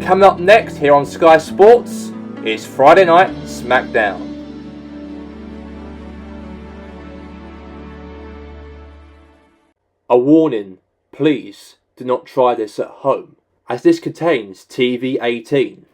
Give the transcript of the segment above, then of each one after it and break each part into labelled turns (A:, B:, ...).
A: Coming up next here on Sky Sports is Friday Night Smackdown. A warning, please do not try this at home, as this contains TV-18.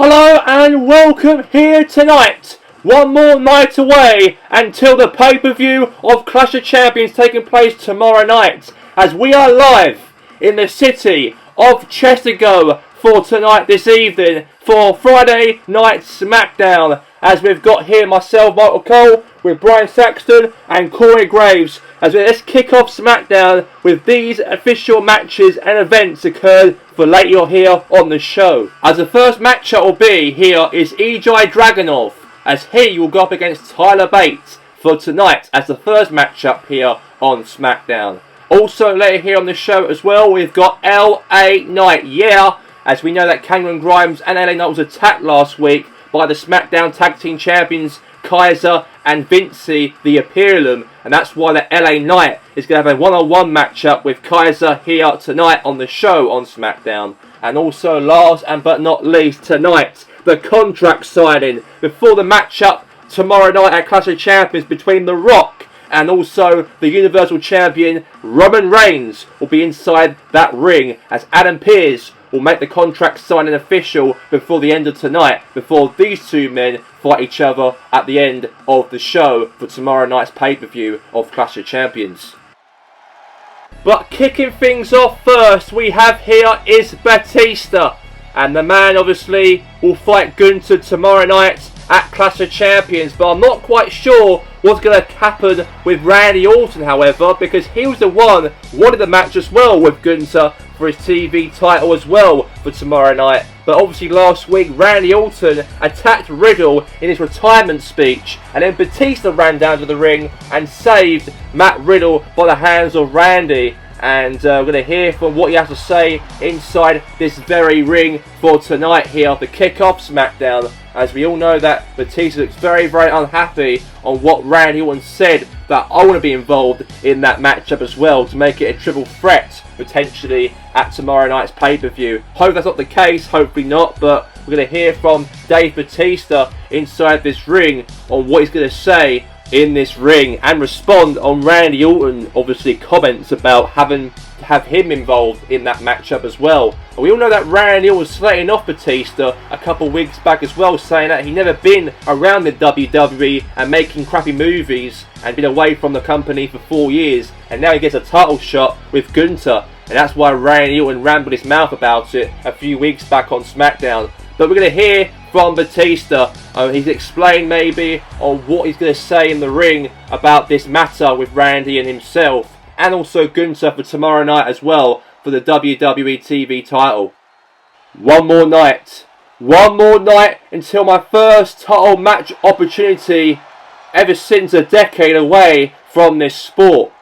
A: Hello and welcome here tonight. One more night away until the pay-per-view of Clash of Champions taking place tomorrow night, as we are live in the city of Chester for tonight this evening for Friday Night Smackdown, as we've got here myself, Michael Cole, with Brian Saxton and Corey Graves, as let's kick off Smackdown with these official matches and events occurred for later here on the show. As the first matchup will be here is Ejai Dragunov, as he will go up against Tyler Bates for tonight as the first matchup here on Smackdown. Also later here on the show as well, we've got LA Knight, as we know that Cameron Grimes and LA Knight was attacked last week by the SmackDown Tag Team Champions Kaiser and Vinci the Imperium, and that's why the LA Knight is going to have a one-on-one matchup with Kaiser here tonight on the show on SmackDown. And also last and but not least tonight, the contract signing before the matchup tomorrow night at Clash of Champions between The Rock and also the Universal Champion Roman Reigns will be inside that ring, as Adam Pearce will make the contract signing official before the end of tonight, before these two men fight each other at the end of the show for tomorrow night's pay-per-view of Clash of Champions. But kicking things off first, we have here is Batista, and the man obviously will fight Gunther tomorrow night at Clash of Champions, but I'm not quite sure what's going to happen with Randy Orton, however, because he was the one wanted the match as well with Gunther for his TV title as well for tomorrow night. But obviously last week Randy Orton attacked Riddle in his retirement speech, and then Batista ran down to the ring and saved Matt Riddle by the hands of Randy. And we're going to hear from what he has to say inside this very ring for tonight here, the kick-off Smackdown, as we all know that Batista looks very, very unhappy on what Randy Orton said, that I want to be involved in that matchup as well to make it a triple threat potentially at tomorrow night's pay-per-view. Hope that's not the case, hopefully not, but we're going to hear from Dave Batista inside this ring on what he's going to say in this ring and respond on Randy Orton obviously comments about having to have him involved in that matchup as well. And we all know that Randy Orton was slating off Batista a couple weeks back as well, saying that he'd never been around the WWE and making crappy movies and been away from the company for 4 years, and now he gets a title shot with Gunther, and that's why Randy Orton rambled his mouth about it a few weeks back on SmackDown. But we're going to hear from Batista. He's explained maybe on what he's going to say in the ring about this matter with Randy and himself, and also Gunther for tomorrow night as well for the WWE TV title. One more night until my first title match opportunity ever since a decade away from this sport.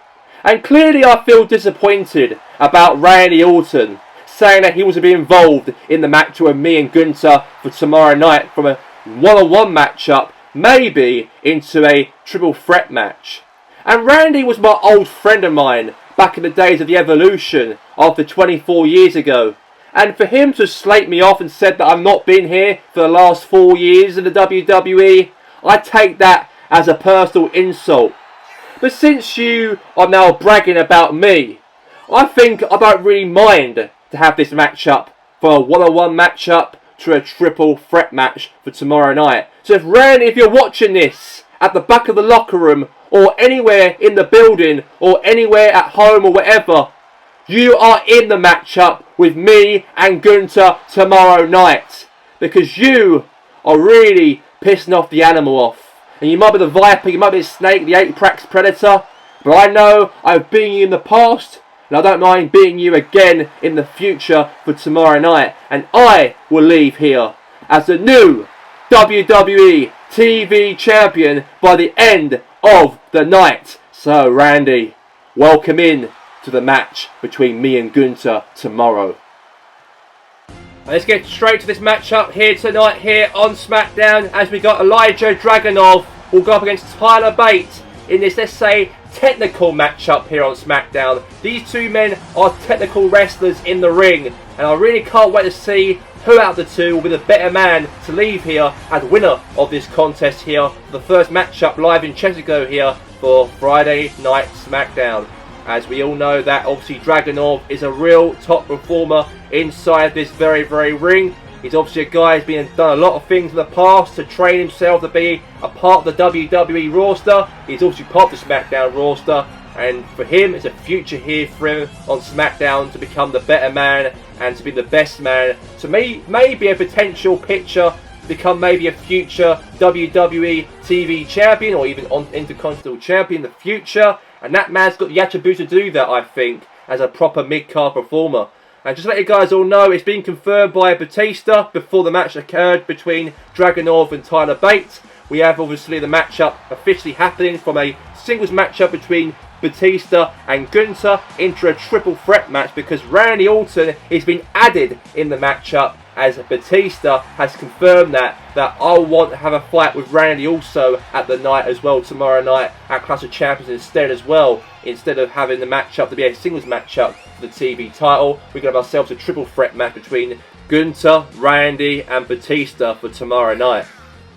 A: And clearly I feel disappointed about Randy Orton saying that he was to be involved in the match with me and Gunther for tomorrow night, from a one-on-one matchup maybe into a triple threat match. And Randy was my old friend of mine back in the days of the Evolution after 24 years ago. And for him to slate me off and said that I've not been here for the last 4 years in the WWE, I take that as a personal insult. But since you are now bragging about me, I think I don't really mind to have this matchup for a one-on-one matchup to a triple threat match for tomorrow night. So if Randy, if you're watching this at the back of the locker room or anywhere in the building or anywhere at home or whatever, you are in the matchup with me and Gunther tomorrow night, because you are really pissing off the animal off. And you might be the Viper, you might be the Snake, the Apex Predator, but I know I've beaten you in the past, and I don't mind beating you again in the future for tomorrow night. And I will leave here as the new WWE TV Champion by the end of the night. So Randy, welcome in to the match between me and Gunther tomorrow. Let's get straight to this matchup here tonight here on Smackdown, as we got Elijah Dragunov will go up against Tyler Bate in this, let's say, technical matchup here on Smackdown. These two men are technical wrestlers in the ring, and I really can't wait to see who out of the two will be the better man to leave here as winner of this contest here. The first matchup live in Chesapeake here for Friday Night Smackdown. As we all know that obviously Dragunov is a real top performer inside this very ring. He's obviously a guy who's done a lot of things in the past to train himself to be a part of the WWE roster. He's also part of the SmackDown roster, and for him it's a future here for him on SmackDown to become the better man and to be the best man. So maybe a potential picture to become maybe a future WWE TV champion or even Intercontinental champion in the future. And that man's got the attributes to do that, I think, as a proper mid-card performer. And just to let you guys all know, it's been confirmed by Batista before the match occurred between Dragunov and Tyler Bate. We have obviously the matchup officially happening from a singles matchup between Batista and Gunther into a triple threat match, because Randy Orton has been added in the matchup, as Batista has confirmed that I want to have a fight with Randy also at the night as well tomorrow night at Clash of Champions instead of having the matchup to be a singles matchup for the TV title. We're going to have ourselves a triple threat match between Gunther, Randy and Batista for tomorrow night.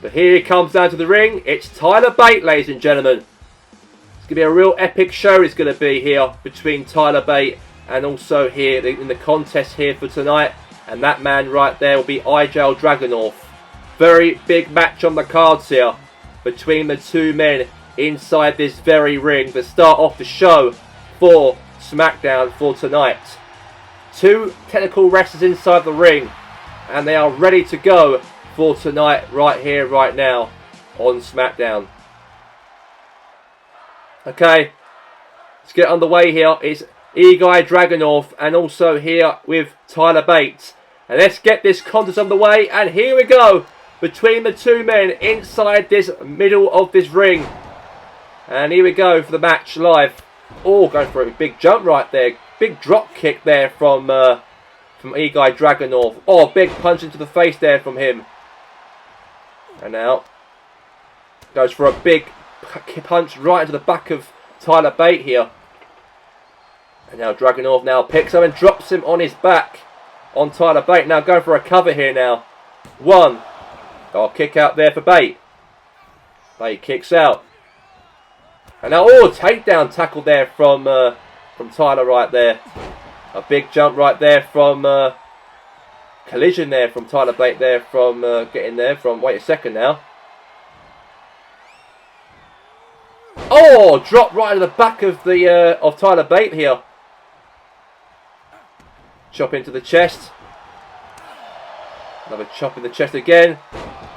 A: But here he comes down to the ring. It's Tyler Bate, ladies and gentlemen. It's going to be a real epic show. It's going to be here between Tyler Bate and also here in the contest here for tonight. And that man right there will be Elijah Dragunov. Very big match on the cards here between the two men inside this very ring to start off the show for SmackDown for tonight. Two technical wrestlers inside the ring, and they are ready to go for tonight right here, right now on SmackDown. Okay, let's get underway here. It's Elijah Dragunov and also here with Tyler Bate. And let's get this contest underway, and here we go between the two men inside this middle of this ring. And here we go for the match live. Oh, going for a big jump right there. Big drop kick there from Elijah Dragunov. Oh, big punch into the face there from him. And now goes for a big punch right into the back of Tyler Bate here. And now Dragunov now picks him and drops him on his back on Tyler Bate. Now going for a cover here now. One. Oh, kick out there for Bate. Bate kicks out. And now, oh, takedown tackle there from Tyler right there. A big jump right there from collision there from Tyler Bate there from getting there from, wait a second now. Oh, drop right to the back of the of Tyler Bate here. Chop into the chest. Another chop in the chest again.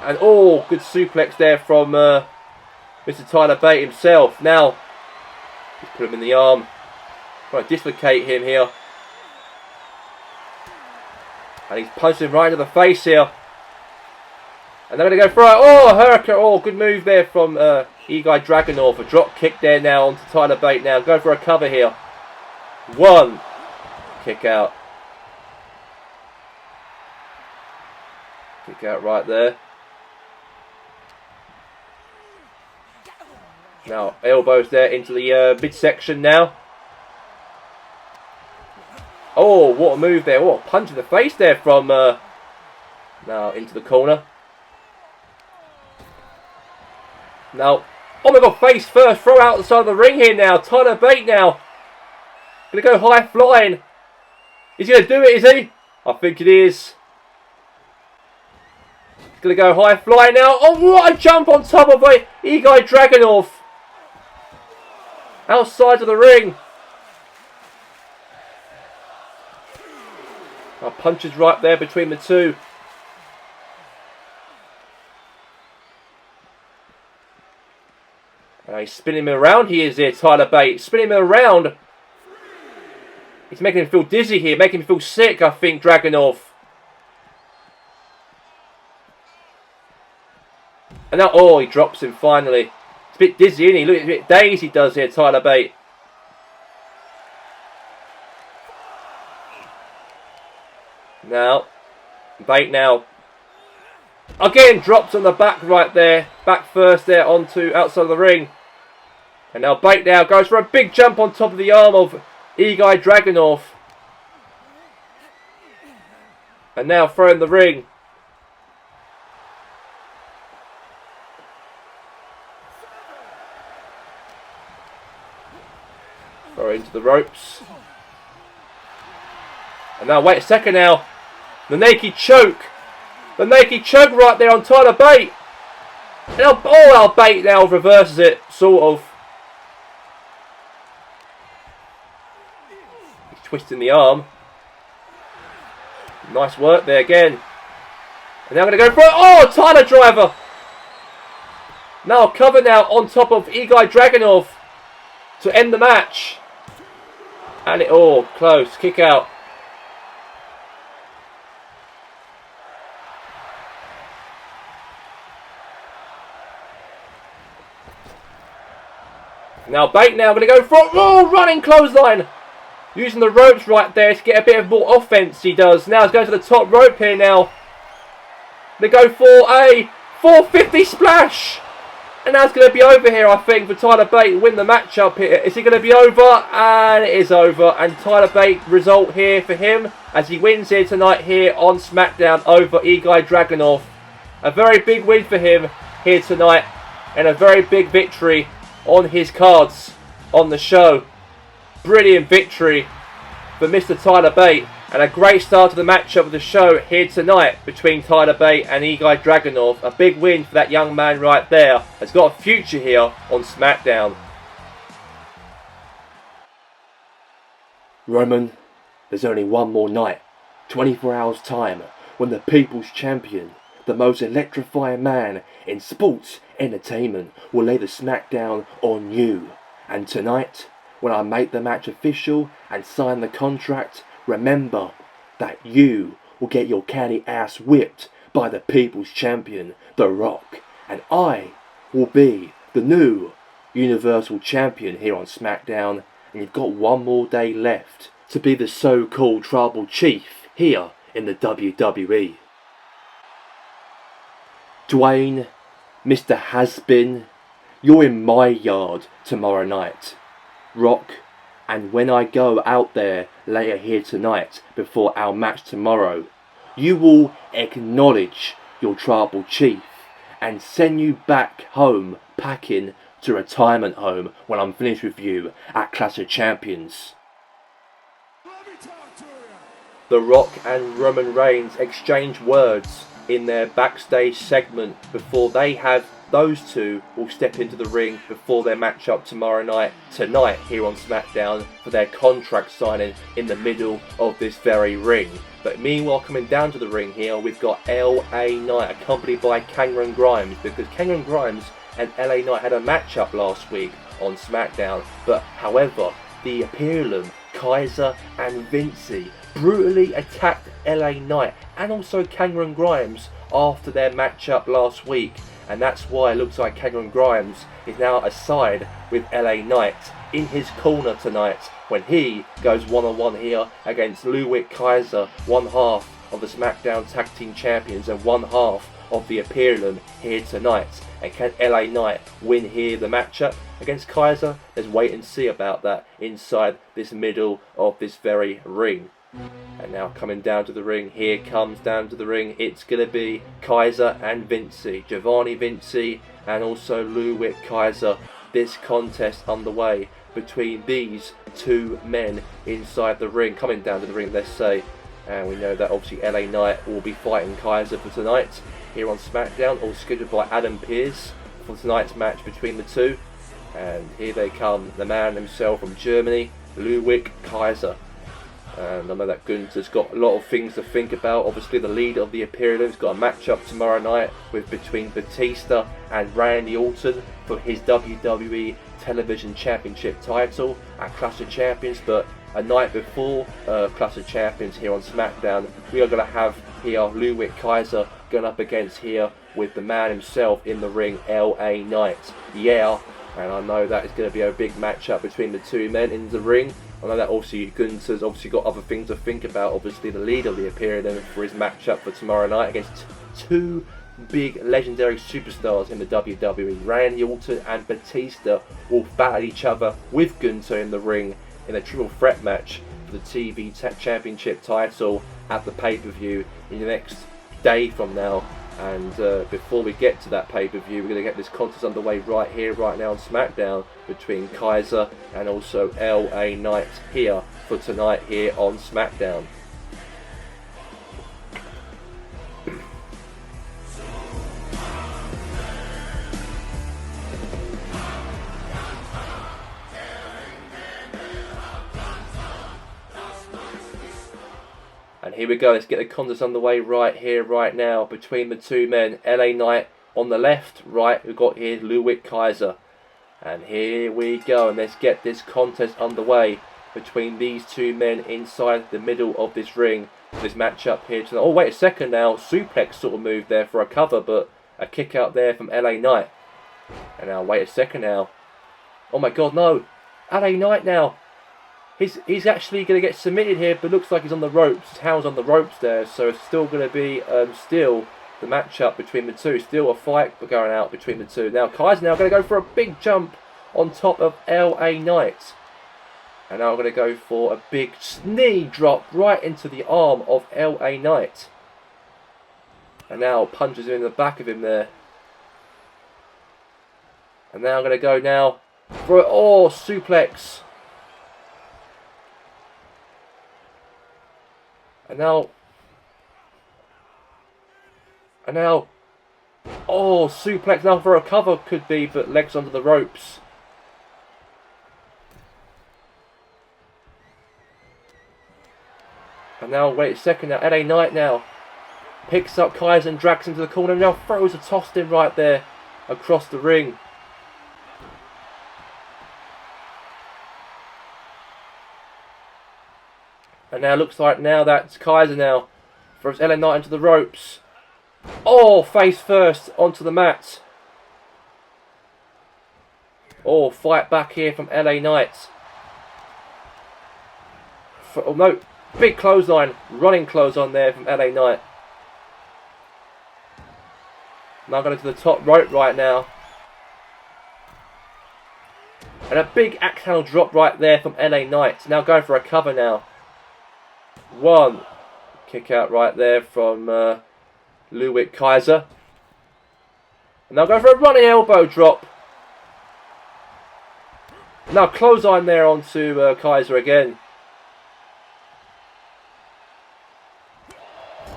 A: And oh, good suplex there from Mr. Tyler Bate himself. Now, he's put him in the arm. Trying to dislocate him here. And he's punched him right into the face here. And they're going to go for it. Oh, Hurricane. Oh, good move there from Elijah Dragunov. A drop kick there now onto Tyler Bate now. Go for a cover here. One. Kick out. Kick out right there. Now, elbows there into the midsection now. Oh, what a move there. What a punch in the face there from... now, into the corner. Now, oh my god, face first. Throw out the side of the ring here now. Tyler Bate now. Going to go high flying. He's going to do it, is he? I think it is. He's going to go high fly now. Oh, what a jump on top of Igor Dragunov. Outside of the ring. Our punches right there between the two. He's spinning him around. He is here, Tyler Bate. Spinning him around. He's making him feel dizzy here. Making him feel sick, I think, Dragunov. And now, oh, he drops him finally. It's a bit dizzy, isn't he? Look, a bit dazed he does here, Tyler Bate. Now, Bate now. Again, drops on the back right there. Back first there onto outside of the ring. And now Bate now goes for a big jump on top of the arm of Igor Dragunov. And now throwing the ring. Throw into the ropes. And now wait a second now. The naked choke. The naked choke right there on Tyler Bate. And now, oh, our Bate now reverses it, sort of. He's twisting the arm. Nice work there again. And now I'm going to go for it. Oh, Tyler driver. Now cover now on top of Igor Dragunov to end the match. And it all close. Kick out. Now Bate now going to go for a running clothesline. Using the ropes right there to get a bit of more offense he does. Now he's going to the top rope here now. They go for a 450 splash. And that's going to be over here, I think, for Tyler Bate to win the match up here. Is it going to be over? And it is over. And Tyler Bate result here for him as he wins here tonight here on Smackdown over Igor Dragunov. A very big win for him here tonight. And a very big victory on his cards on the show. Brilliant victory for Mr. Tyler Bate. And a great start to the matchup of the show here tonight between Tyler Bate and Igor Dragunov. A big win for that young man right there. Has got a future here on SmackDown.
B: Roman, there's only one more night, 24 hours time, when the People's Champion, the most electrifying man in sports entertainment, will lay the smackdown on you. And tonight, when I make the match official and sign the contract, remember that you will get your catty ass whipped by the People's Champion, The Rock. And I will be the new Universal Champion here on SmackDown. And you've got one more day left to be the so-called Tribal Chief here in the WWE. Dwayne, Mr. Has-Been, you're in my yard tomorrow night. Rock, and when I go out there later here tonight before our match tomorrow, you will acknowledge your Tribal Chief and send you back home packing to retirement home when I'm finished with you at Clash of Champions.
A: The Rock and Roman Reigns exchange words in their backstage segment before those two will step into the ring before their matchup tonight here on SmackDown for their contract signing in the middle of this very ring. But meanwhile, coming down to the ring here, we've got LA Knight accompanied by Cameron Grimes, because Cameron Grimes and LA Knight had a matchup last week on SmackDown. But however, the Imperium, Kaiser and Vinci brutally attacked LA Knight and also Cameron Grimes after their matchup last week. And that's why it looks like Cameron Grimes is now aside with LA Knight in his corner tonight when he goes one-on-one here against Ludwig Kaiser, one half of the SmackDown Tag Team Champions and one half of the Imperium here tonight. And can LA Knight win here the matchup against Kaiser? Let's wait and see about that inside this middle of this very ring. And now coming down to the ring, here comes down to the ring, it's going to be Kaiser and Vinci, Giovanni Vinci and also Ludwig Kaiser. This contest underway between these two men inside the ring, coming down to the ring, let's say.
B: And we know that obviously LA Knight will be fighting Kaiser for tonight here on SmackDown, all scheduled by Adam Pearce for tonight's match between the two. And here they come, the man himself from Germany, Ludwig Kaiser. And I know that Gunther's got a lot of things to think about. Obviously the leader of the Imperium's got a matchup tomorrow night between Batista and Randy Orton for his WWE Television Championship title at Clash of Champions. But a night before Clash of Champions here on SmackDown, we are going to have here Ludwig Kaiser going up against here with the man himself in the ring, LA Knight. Yeah, and I know that is going to be a big matchup between the two men in the ring. I know that obviously Gunther's obviously got other things to think about. Obviously the leader of the Imperium for his matchup for tomorrow night against two big legendary superstars in the WWE. Randy Orton and Batista will battle each other with Gunther in the ring in a triple threat match for the TV Championship title at the pay-per-view in the next day from now. And before we get to that pay-per-view, we're going to get this contest underway right here, right now on SmackDown between Kaiser and also LA Knight here for tonight here on SmackDown. And here we go, let's get the contest underway right here, right now, between the two men. LA Knight on the left, right, we've got here Ludwig Kaiser. And here we go, and let's get this contest underway between these two men inside the middle of this ring. This matchup here tonight. Oh, wait a second now, suplex sort of moved there for a cover, but a kick out there from LA Knight. And now, wait a second now. Oh my god, no. LA Knight now. He's actually going to get submitted here, but looks like he's on the ropes. His hand's on the ropes there, so it's still going to be still the matchup between the two. Still a fight going out between the two. Now Kaiser now going to go for a big jump on top of LA Knight. And now I'm going to go for a big knee drop right into the arm of LA Knight. And now punches him in the back of him there. And now I'm going to go now for an suplex. And now, suplex now for a cover could be, but legs under the ropes. And now, wait a second now, LA Knight now picks up Kaiser and drags him to the corner, and now throws a tossed in right there across the ring. And now looks like now that's Kaiser now throws LA Knight into the ropes. Oh, face first onto the mat. Oh, fight back here from LA Knight. Oh no, big clothesline, running clothesline there from LA Knight. Now going to the top rope right now. And a big axe handle drop right there from LA Knight. Now going for a cover now. One kick out right there from Ludwig Kaiser. And now go for a running elbow drop. Now clothesline there onto Kaiser again.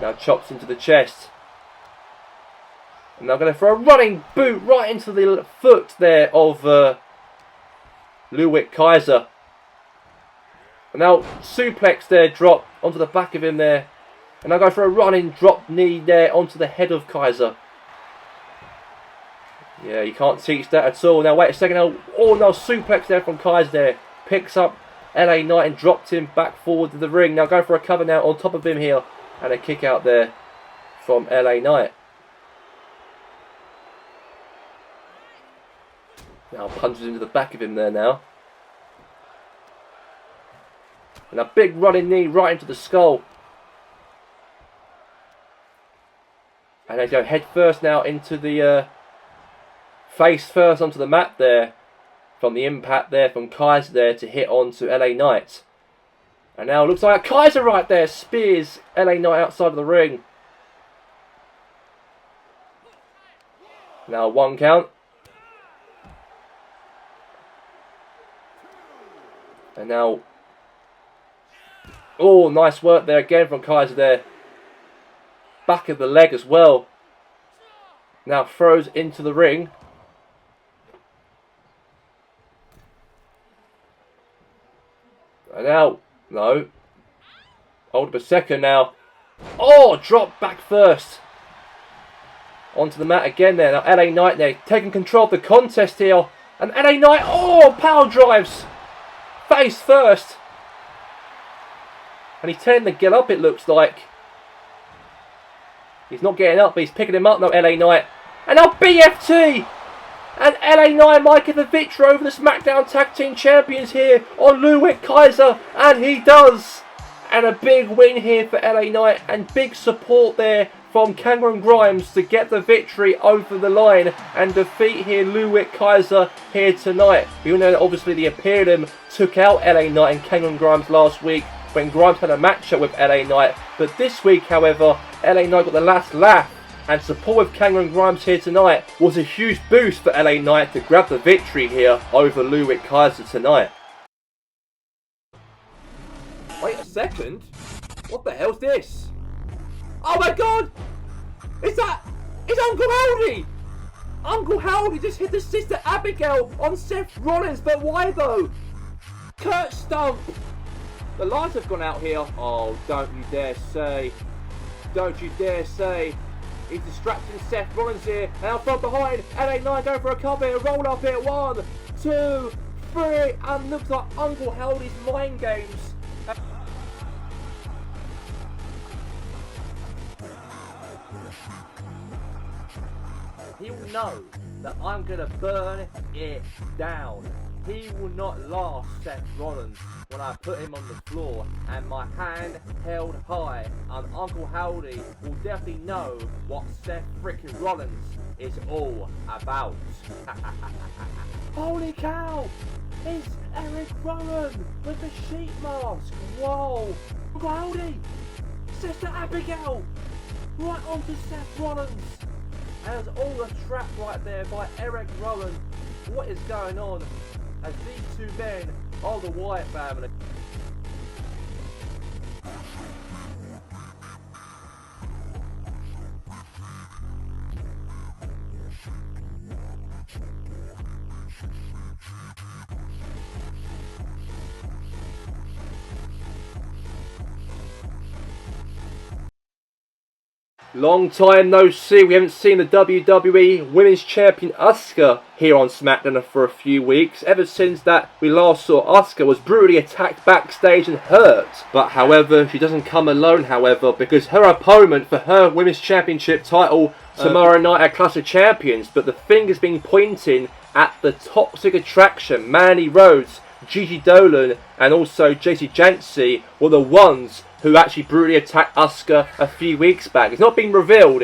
B: Now chops into the chest. And now going for a running boot right into the foot there of Ludwig Kaiser. And now suplex there, drop onto the back of him there. And now go for a running drop knee there onto the head of Kaiser. Yeah, you can't teach that at all. Now wait a second. Now, no suplex there from Kaiser there. Picks up LA Knight and dropped him back forward to the ring. Now go for a cover now on top of him here. And a kick out there from LA Knight. Now punches into the back of him there now. And a big running knee right into the skull. And they go head first now into the face first onto the mat there. From the impact there from Kaiser there to hit onto LA Knight. And now it looks like Kaiser right there spears LA Knight outside of the ring. Now one count. And now
A: Oh, nice work there again from Kaiser there. Back of the leg as well. Now throws into the ring. And now, no. Hold up a second now. Oh, drop back first. Onto the mat again there. Now LA Knight there taking control of the contest here. And LA Knight, oh, power drives. Face first. And he's telling him to get up, it looks like. He's not getting up, but he's picking him up now, LA Knight. And now BFT! And LA Knight might get the victory over the Smackdown Tag Team Champions here on Ludwig Kaiser. And he does! And a big win here for LA Knight. And big support there from Cameron Grimes to get the victory over the line and defeat here Ludwig Kaiser here tonight. You know that obviously the Imperium took out LA Knight and Cameron Grimes last week when Grimes had a matchup with LA Knight. But this week, however, LA Knight got the last laugh, and support with Cameron Grimes here tonight was a huge boost for LA Knight to grab the victory here over Ludwig Kaiser tonight. Wait a second, what the hell's this? Oh my god! It's Uncle Howdy! Uncle Howdy just hit the Sister Abigail on Seth Rollins, but why though? Kurt Stump! The lights have gone out here. Oh, don't you dare say. Don't you dare say. He's distracting Seth Rollins here. Now from behind, LA Knight going for a cover here. Roll up here. 1, 2, 3. And looks like Uncle Howdy's mind games. He will know that I'm going to burn it down. He will not last Seth Rollins when I put him on the floor and my hand held high, and Uncle Howdy will definitely know what Seth freaking Rollins is all about. Holy cow! It's Eric Rowan with the sheet mask. Whoa! Uncle Howdy! Sister Abigail! Right onto Seth Rollins. And there's all a trap right there by Eric Rowan. What is going on? As these two men are the Wyatt family. Long time no see. We haven't seen the WWE Women's Champion Asuka here on Smackdown for a few weeks. Ever since that we last saw Asuka was brutally attacked backstage and hurt. But however, she doesn't come alone, however, because her opponent for her Women's Championship title tomorrow night at Clash of Champions. But the finger's been pointing at the toxic attraction. Mandy Rhodes, Gigi Dolan and also JC Jancy were the ones who actually brutally attacked Asuka a few weeks back. It's not been revealed.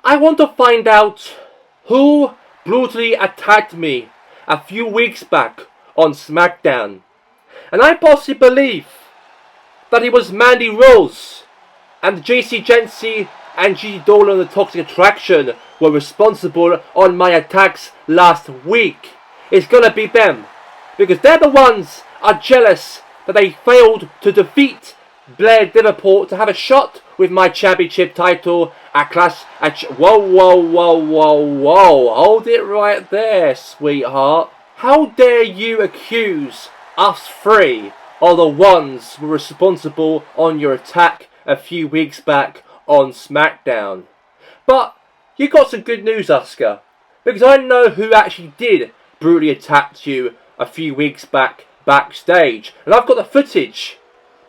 A: I want to find out who brutally attacked me a few weeks back on Smackdown. And I possibly believe that it was Mandy Rose and JC Jancy and Gigi Dolan, the Toxic Attraction, were responsible on my attacks last week. It's gonna be them. Because they're the ones are jealous that they failed to defeat Blair Davenport to have a shot with my championship title at Clash at whoa, hold it right there, sweetheart. How dare you accuse us three are the ones who were responsible on your attack a few weeks back on Smackdown? But you got some good news, Asuka. Because I know who actually did brutally attack you a few weeks back backstage. And I've got the footage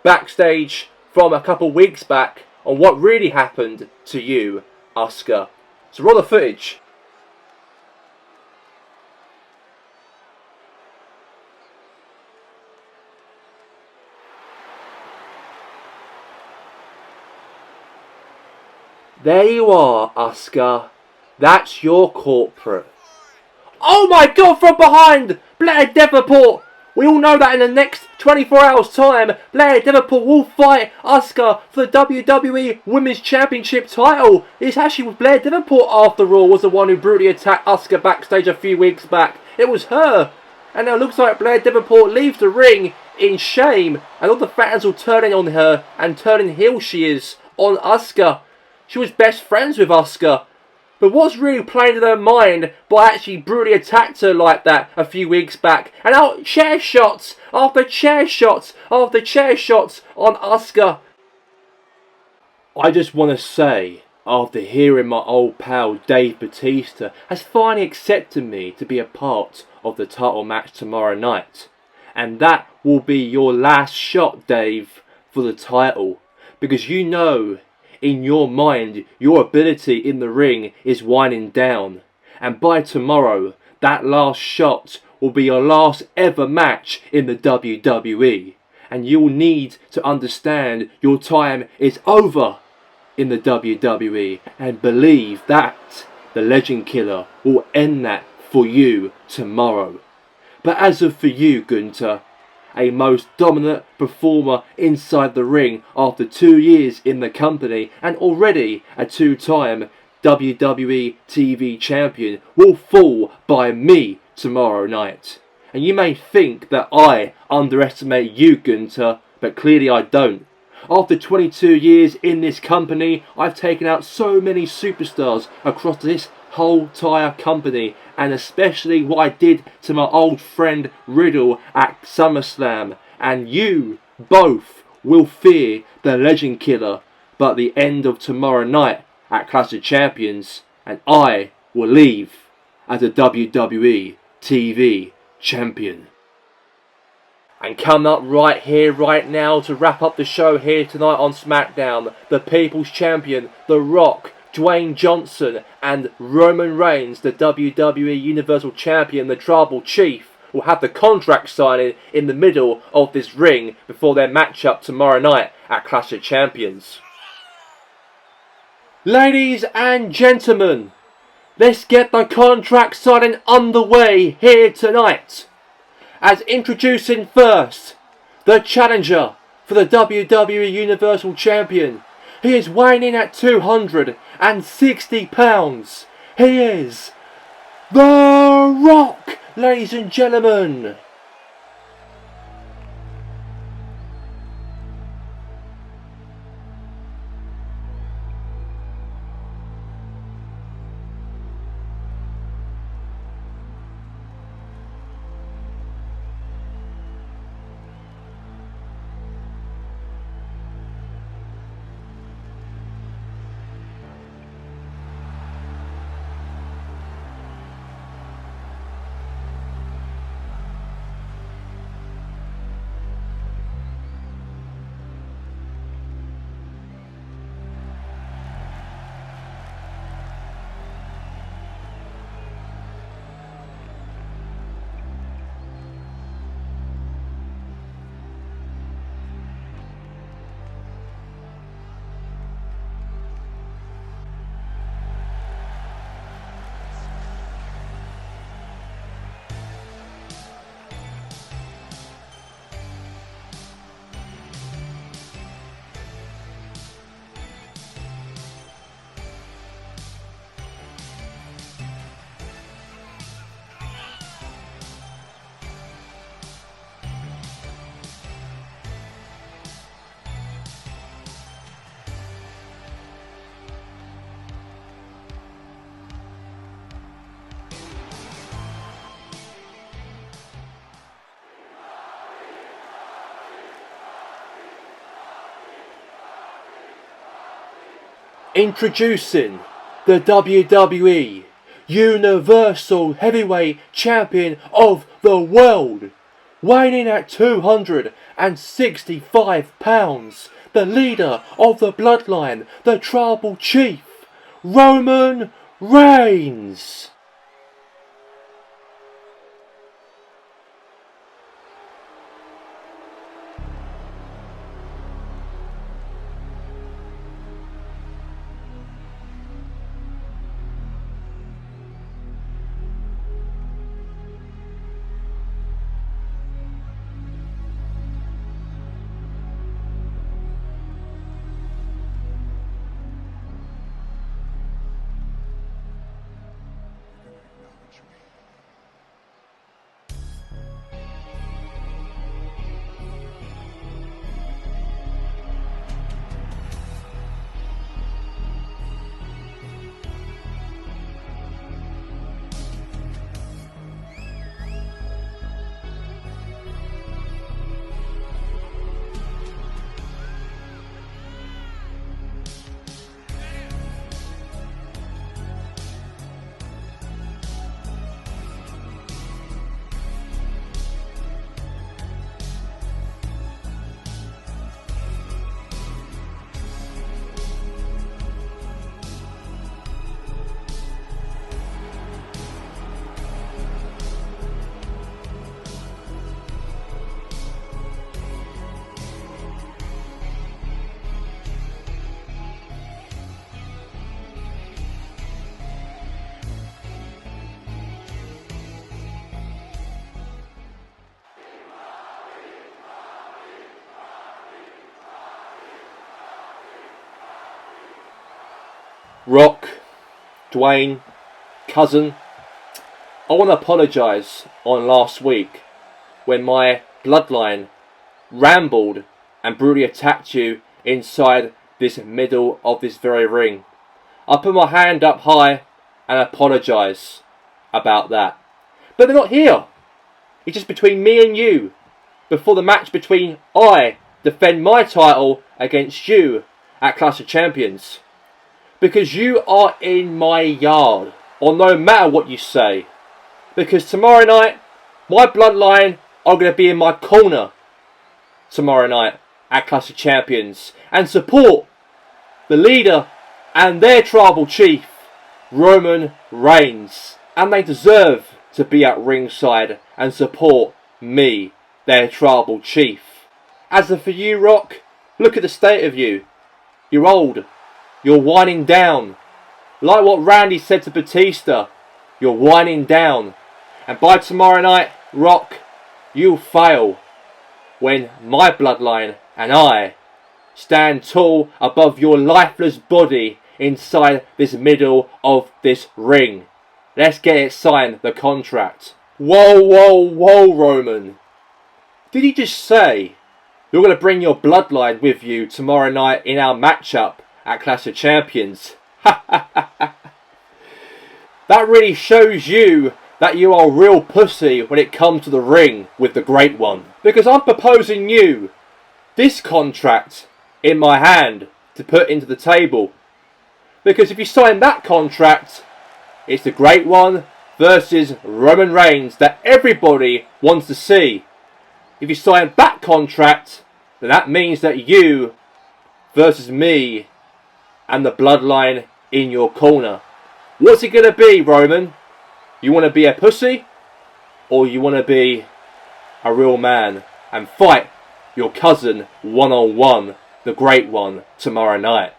A: backstage from a couple weeks back on what really happened to you, Asuka. So roll the footage. There you are, Asuka. That's your corporate. Oh my god, from behind! Blair Davenport! We all know that in the next 24 hours time, Blair Davenport will fight Asuka for the WWE Women's Championship title. It's actually Blair Davenport, after all, was the one who brutally attacked Asuka backstage a few weeks back. It was her. And now it looks like Blair Davenport leaves the ring in shame. And all the fans will turn in on her and turning heel she is on Asuka. She was best friends with Asuka. But what's really playing in her mind by actually brutally attacked her like that a few weeks back? And out chair shots after chair shots after chair shots on Asuka. I just want to say, after hearing my old pal Dave Bautista has finally accepted me to be a part of the title match tomorrow night. And that will be your last shot, Dave, for the title. Because you know, in your mind, your ability in the ring is winding down. And by tomorrow, that last shot will be your last ever match in the WWE. And you'll need to understand your time is over in the WWE. And believe that the Legend Killer will end that for you tomorrow. But as of for you, Gunther, a most dominant performer inside the ring after 2 years in the company and already a two-time WWE TV champion, will fall by me tomorrow night. And you may think that I underestimate you, Gunther, but clearly I don't. After 22 years in this company, I've taken out so many superstars across this whole entire company, and especially what I did to my old friend Riddle at SummerSlam. And you both will fear the Legend Killer by the end of tomorrow night at Clash of Champions, and I will leave as a WWE TV champion. And coming up right here, right now, to wrap up the show here tonight on Smackdown, the People's Champion, The Rock, Dwayne Johnson, and Roman Reigns, the WWE Universal Champion, the Tribal Chief, will have the contract signing in the middle of this ring before their matchup tomorrow night at Clash of Champions. Ladies and gentlemen, let's get the contract signing underway here tonight. As introducing first, the challenger for the WWE Universal Champion. He is weighing in at 260 pounds. He is The Rock, ladies and gentlemen. Introducing
B: the WWE Universal Heavyweight Champion of the world, weighing in at 265 pounds, the leader of the bloodline, the tribal chief, Roman Reigns. Rock, Dwayne, cousin, I want to apologise on last week when my bloodline rambled and brutally attacked you inside this middle of this very ring. I put my hand up high and apologise about that. But they're not here. It's just between me and you. Before the match between I defend my title against you at Clash of Champions. Because you are in my yard, or no matter what you say. Because tomorrow night, my bloodline are going to be in my corner tomorrow night at Clash of Champions and support the leader and their tribal chief, Roman Reigns. And they deserve to be at ringside and support me, their tribal chief. As for you, Rock, look at the state of you. You're old. You're winding down. Like what Randy said to Batista, you're winding down. And by tomorrow night, Rock, you'll fail when my bloodline and I stand tall above your lifeless body inside this middle of this ring. Let's get it signed, the contract. Whoa, whoa, whoa, Roman. Did you just say you're going to bring your bloodline with you tomorrow night in our matchup at Clash of Champions? That really shows you that you are a real pussy when it comes to the ring with the Great One. Because I'm proposing you this contract in my hand to put into the table. Because if you sign that contract, it's the Great One versus Roman Reigns that everybody wants to see. If you sign that contract, then that means that you versus me and the bloodline in your corner. What's it going to be, Roman? You want to be a pussy? Or you want to be a real man and fight your cousin one-on-one, the Great One, tomorrow night?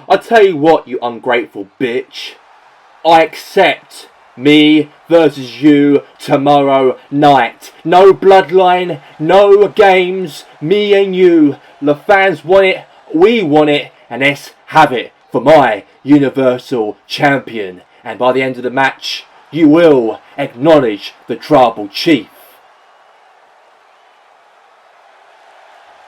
B: I tell you what, you ungrateful bitch. I accept me versus you tomorrow night. No bloodline, no games, me and you. The fans want it, we want it, and let's have it for my Universal Champion. And by the end of the match, you will acknowledge the tribal chief.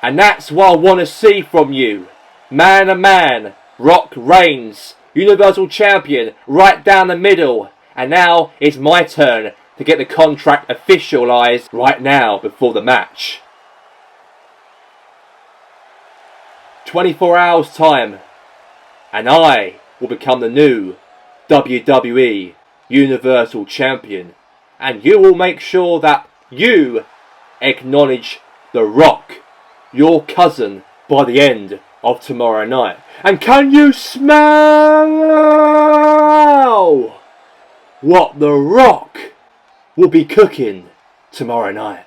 B: And that's what I want to see from you. Man to man, Rock Reigns, Universal Champion, right down the middle. And now it's my turn to get the contract officialised right now before the match. 24 hours time. And I will become the new WWE Universal Champion. And you will make sure that you acknowledge The Rock, your cousin, by the end of tomorrow night. And can you smell what The Rock will be cooking tomorrow night?